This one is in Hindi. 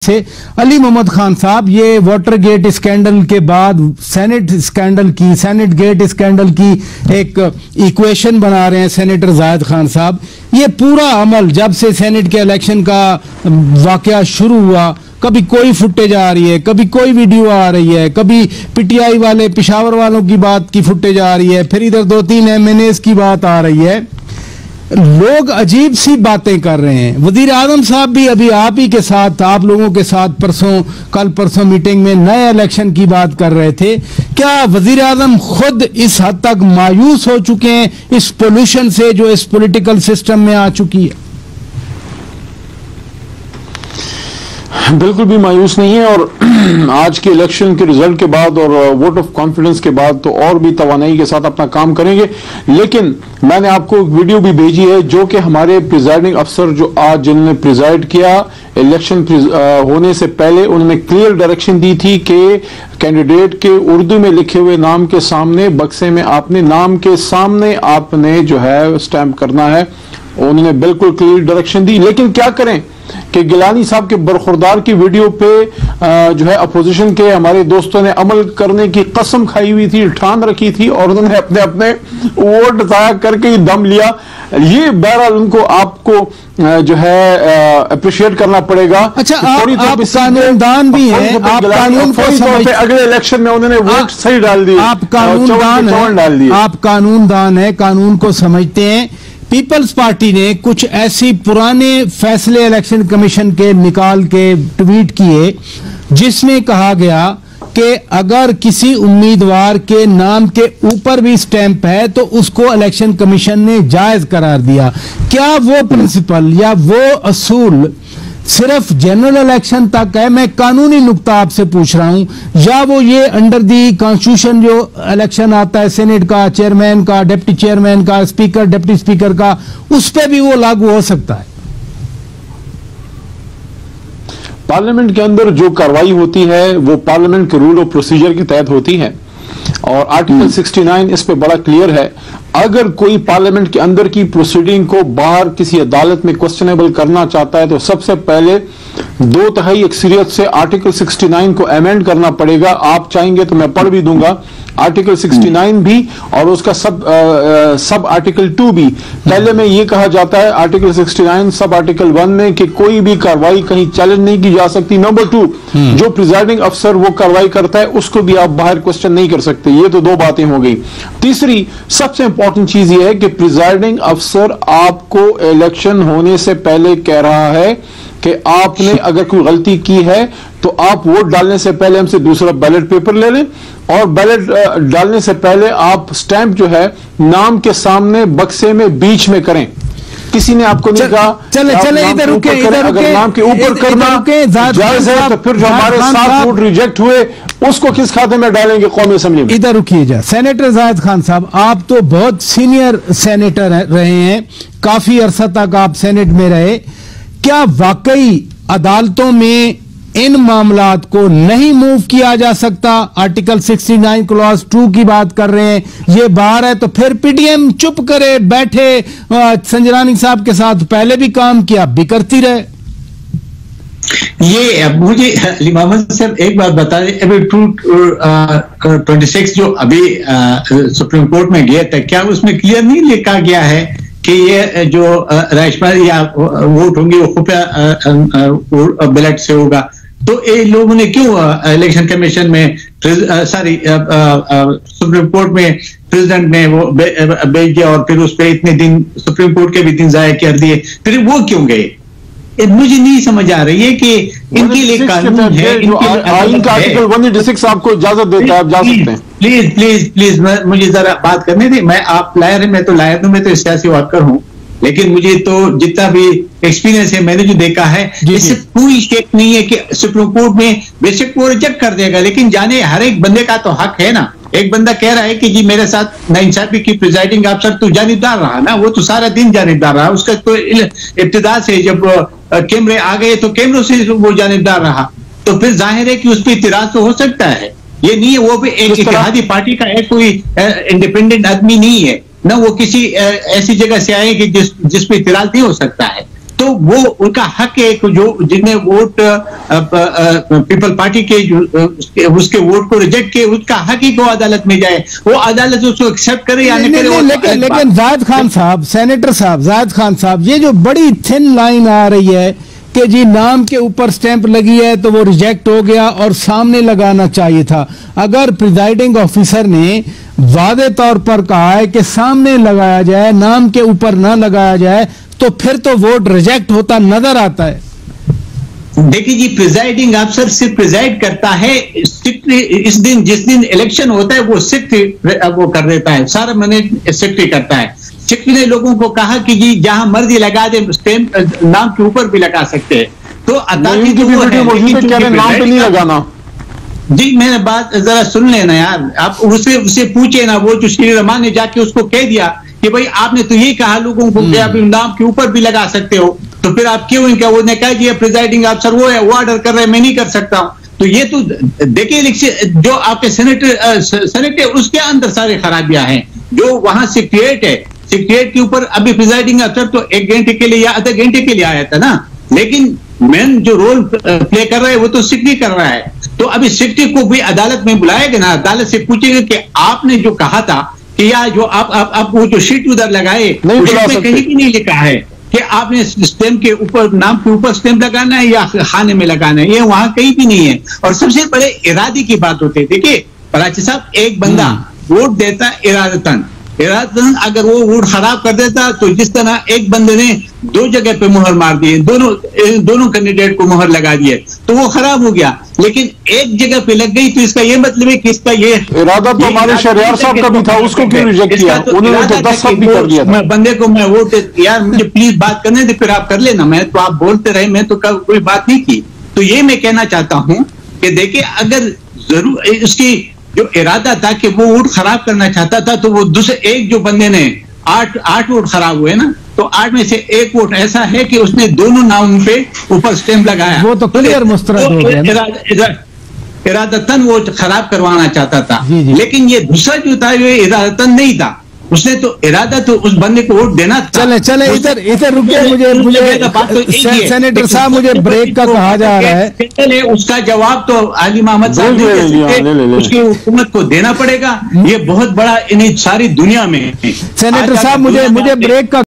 से। अली मोहम्मद खान साहब, ये वाटर गेट स्कैंडल के बाद सेनेट गेट स्कैंडल की एक इक्वेशन बना रहे हैं सेनेटर जाहिद खान साहब। ये पूरा अमल जब से सेनेट के इलेक्शन का वाकया शुरू हुआ, कभी कोई फुटेज आ रही है, कभी कोई वीडियो आ रही है, कभी पीटीआई वाले पेशावर वालों की बात की फुटेज आ रही है, फिर इधर 2-3 एमएनएस की बात आ रही है। लोग अजीब सी बातें कर रहे हैं। वजीर आजम साहब भी अभी आप ही के साथ, आप लोगों के साथ कल परसों मीटिंग में नए इलेक्शन की बात कर रहे थे। क्या वजीर आजम खुद इस हद तक मायूस हो चुके हैं इस पोल्यूशन से जो इस पॉलिटिकल सिस्टम में आ चुकी है? बिल्कुल भी मायूस नहीं है, और आज के इलेक्शन के रिजल्ट के बाद और वोट ऑफ कॉन्फिडेंस के बाद तो और भी तवानाई के साथ अपना काम करेंगे। लेकिन मैंने आपको एक वीडियो भी भेजी है जो कि हमारे प्रिजाइडिंग अफसर जो आज जिन्होंने प्रिजाइड किया इलेक्शन होने से पहले, उन्होंने क्लियर डायरेक्शन दी थी कि कैंडिडेट के उर्दू में लिखे हुए नाम के सामने बक्से में आपने नाम के सामने आपने जो है स्टैंप करना है। उन्होंने बिल्कुल क्लियर डायरेक्शन दी। लेकिन क्या करें कि गिलानी साहब के बरखुरदार की वीडियो पे जो है अपोजिशन के हमारे दोस्तों ने अमल करने की कसम खाई हुई थी, ठान रखी थी, और उन्होंने अपने अपने वोट जाया करके ही दम लिया। ये बहरहाल उनको आपको जो है अप्रिशिएट करना पड़ेगा। अच्छा, आप कानूनदान भी हैं, आप कानून को समझते, अगले इलेक्शन में उन्होंने वोट सही डाल दिए, आप कानूनदान है, कानून को समझते हैं। पीपल्स पार्टी ने कुछ ऐसी पुराने फैसले इलेक्शन कमीशन के निकाल के ट्वीट किए जिसमें कहा गया कि अगर किसी उम्मीदवार के नाम के ऊपर भी स्टैंप है तो उसको इलेक्शन कमीशन ने जायज करार दिया। क्या वो प्रिंसिपल या वो असूल सिर्फ जनरल इलेक्शन तक है? मैं कानूनी नुक्ता आपसे पूछ रहा हूं, या वो ये अंडर दी कॉन्स्टिट्यूशन जो इलेक्शन आता है सेनेट का, चेयरमैन का, डिप्टी चेयरमैन का, स्पीकर, डिप्टी स्पीकर का, उस पर भी वो लागू हो सकता है? पार्लियामेंट के अंदर जो कार्रवाई होती है वो पार्लियामेंट के रूल ऑफ प्रोसीजर के तहत होती है, और आर्टिकल 69 इस पे बड़ा क्लियर है। अगर कोई पार्लियामेंट के अंदर की प्रोसीडिंग को बाहर किसी अदालत में क्वेश्चनेबल करना चाहता है तो सबसे पहले 2/3 अक्सरियत से आर्टिकल 69 को अमेंड करना पड़ेगा। आप चाहेंगे तो मैं पढ़ भी दूंगा आर्टिकल 69 भी और उसका सब आर्टिकल 2 भी। पहले में यह कहा जाता है आर्टिकल 69 सब आर्टिकल 1 में कि कोई भी कार्रवाई कहीं चैलेंज नहीं की जा सकती। नंबर 2, जो प्रिजाइडिंग अफसर वो कार्रवाई करता है उसको भी आप बाहर क्वेश्चन नहीं कर सकते। ये तो 2 बातें हो गई। तीसरी सबसे इंपॉर्टेंट चीज यह है कि प्रिजाइडिंग अफसर आपको इलेक्शन होने से पहले कह रहा है कि आपने अगर कोई गलती की है तो आप वोट डालने से पहले हमसे दूसरा बैलेट पेपर ले लें, और बैलेट डालने से पहले आप स्टैंप जो है नाम के सामने बक्से में बीच में करें। किसी ने आपको नहीं कहा चले इधर रुके, अगर नाम के ऊपर करना जायज है तो फिर जो हमारे 7 वोट रिजेक्ट हुए उसको किस खाते में डालेंगे कौमी असेंबली में? इधर रुकिए। सेनेटर जाहिद खान साहब, आप तो बहुत सीनियर सेनेटर रहे हैं, काफी अरसा तक आप सेनेट में रहे। क्या वाकई अदालतों में इन मामलात को नहीं मूव किया जा सकता? आर्टिकल 69 क्लॉज 2 की बात कर रहे हैं, ये बाहर है तो फिर पीडीएम चुप करे बैठे। संजरानी साहब के साथ पहले भी काम किया, भी करती रहे। ये मुझे अली मोहम्मद साहब एक बात बता दें, अभी 226 जो अभी सुप्रीम कोर्ट में गया था, क्या उसमें क्लियर नहीं लिखा गया है कि ये जो राष्ट्रपति या वोट होंगे वो खुफिया बैलेट से होगा? तो ये लोगों ने क्यों इलेक्शन कमीशन में सुप्रीम कोर्ट में प्रेसिडेंट ने वो भेज दिया और फिर उस पर इतने दिन सुप्रीम कोर्ट के भी दिन जाया कर दिए, फिर वो क्यों गए? मुझे नहीं समझ आ रही है कि इनके लिए कानून है, आइन का आर्टिकल 186 आपको इजाजत देता है, आप जा सकते हैं। प्लीज प्लीज प्लीज मुझे जरा बात करने दी। मैं आप लायर है, मैं तो लायर हूं, मैं तो सियासी वर्कर हूं, लेकिन मुझे तो जितना भी एक्सपीरियंस है मैंने जो देखा है इससे कोई शक नहीं है कि सुप्रीम कोर्ट में बेशक वो रिजेक्ट कर देगा, लेकिन जाने हर एक बंदे का तो हक है ना। एक बंदा कह रहा है कि जी मेरे साथ नाइंसाफी की प्रिजाइडिंग अफसर तो जानिबदार रहा ना, वो तो सारा दिन जानिबदार रहा, उसका तो इब्तिदा से जब कैमरे आ गए तो कैमरों से वो जानिबदार रहा, तो फिर जाहिर है कि उस पर इतराज तो हो सकता है। ये नहीं है वो भी एक इत्तेहादी पार्टी का है, कोई इंडिपेंडेंट आदमी नहीं है ना, वो किसी ऐसी जगह से आए कि जिस पे इतराज नहीं हो सकता है। तो वो उनका हक है जो जिन्हें वोट पीपल पार्टी के उसके वोट को रिजेक्ट किए, उसका हक ही को अदालत में जाए, वो अदालत उसको एक्सेप्ट करे या नहीं करे। लेकिन जाहिद खान साहब, सेनेटर साहब, जाहिद खान साहब, ये जो बड़ी थिन लाइन आ रही है कि जी नाम के ऊपर स्टैंप लगी है तो वो रिजेक्ट हो गया और सामने लगाना चाहिए था। अगर प्रिजाइडिंग ऑफिसर ने वादे तौर पर कहा है कि सामने लगाया जाए, नाम के ऊपर ना लगाया जाए, तो फिर तो वोट रिजेक्ट होता नजर आता है। देखिए जी, प्रिजाइडिंग अफसर सिर्फ प्रिजाइड करता है, इस दिन जिस दिन इलेक्शन होता है वो सेक्रेटरी वो कर देता है, सारा मैनेज सेक्रेटरी करता है। सेक्रेटरी ने लोगों को कहा कि जी जहां मर्जी लगा दे, स्टैंप नाम के ऊपर भी लगा सकते हैं। तो अदालत तो वो है, नाम पे नहीं लगाना। जी मैंने बात जरा सुन लेना यार, आप उससे पूछे ना, वो जो श्री रमान ने जाके उसको कह दिया कि भाई आपने तो ये कहा लोगों को कि आप नाम के ऊपर भी लगा सकते हो, तो फिर आप क्यों इनका, वो ने कहा कि प्रिजाइडिंग अफसर वो है, वो ऑर्डर कर रहे हैं, मैं नहीं कर सकता हूं। तो ये तो देखिए जो आपके सेनेटर उसके अंदर सारे खराबियां हैं, जो वहां सेक्रेटरीट है, सेक्रेटरीट के ऊपर अभी प्रिजाइडिंग अफसर तो 1 घंटे के लिए या आधे घंटे के लिए आया था ना, लेकिन मेन जो रोल प्ले कर रहा है वो तो सेक्रेटरी कर रहा है। तो अभी सेक्रेटरी को भी अदालत में बुलाएगा ना, अदालत से पूछेगा कि आपने जो कहा था कि या जो आप वो जो शीट उधर लगाए उसमें कहीं भी नहीं लिखा है कि आपने स्टैंप के ऊपर, नाम के ऊपर स्टैंप लगाना है या खाने में लगाना है, ये वहां कहीं भी नहीं है। और सबसे बड़े इरादे की बात होती है। देखिए पराची साहब, एक बंदा वोट देता इरादतन, अगर वो वोट खराब कर देता, तो जिस तरह एक बंदे ने 2 जगह पे मुहर मार दिए, दोनों कैंडिडेट को मुहर लगा दिए, तो वो खराब हो गया। लेकिन एक जगह पे लग गई, तो इसका ये मतलब है कि इसका ये इरादा तो हमारे शहरियार साहब का भी था, उसको क्यों रिजेक्ट किया? उन्होंने तो 10 साल भी कर दिया था। बंदे को मैं वोट, यार मुझे प्लीज बात करने दे, फिर आप कर लेना, मैं तो आप बोलते रहे, मैं तो कोई बात नहीं की। तो ये मैं कहना चाहता हूं कि देखिए, अगर जरूर उसकी जो इरादा था कि वो वोट खराब करना चाहता था, तो वो दूसरे एक जो बंदे ने 8 वोट खराब हुए ना, तो 8 में से 1 वोट ऐसा है कि उसने दोनों नाम पे ऊपर स्टैंप लगाया, वो तो क्लियर मुस्तरद हो गया। इरादतन वो खराब करवाना चाहता था। लेकिन ये दूसरा जो था ये इरादतन नहीं था, उसने तो इरादा तो उस बंदे को वोट देना था। चले इधर रुकिए, मुझे सेनेटर साहब, मुझे ब्रेक का कहा जा रहा है। उसका जवाब तो आली मोहम्मद साहब ने दे सकते, उसकी हुकूमत को देना पड़ेगा। ये बहुत बड़ा इन सारी दुनिया में। सेनेटर साहब, मुझे ब्रेक का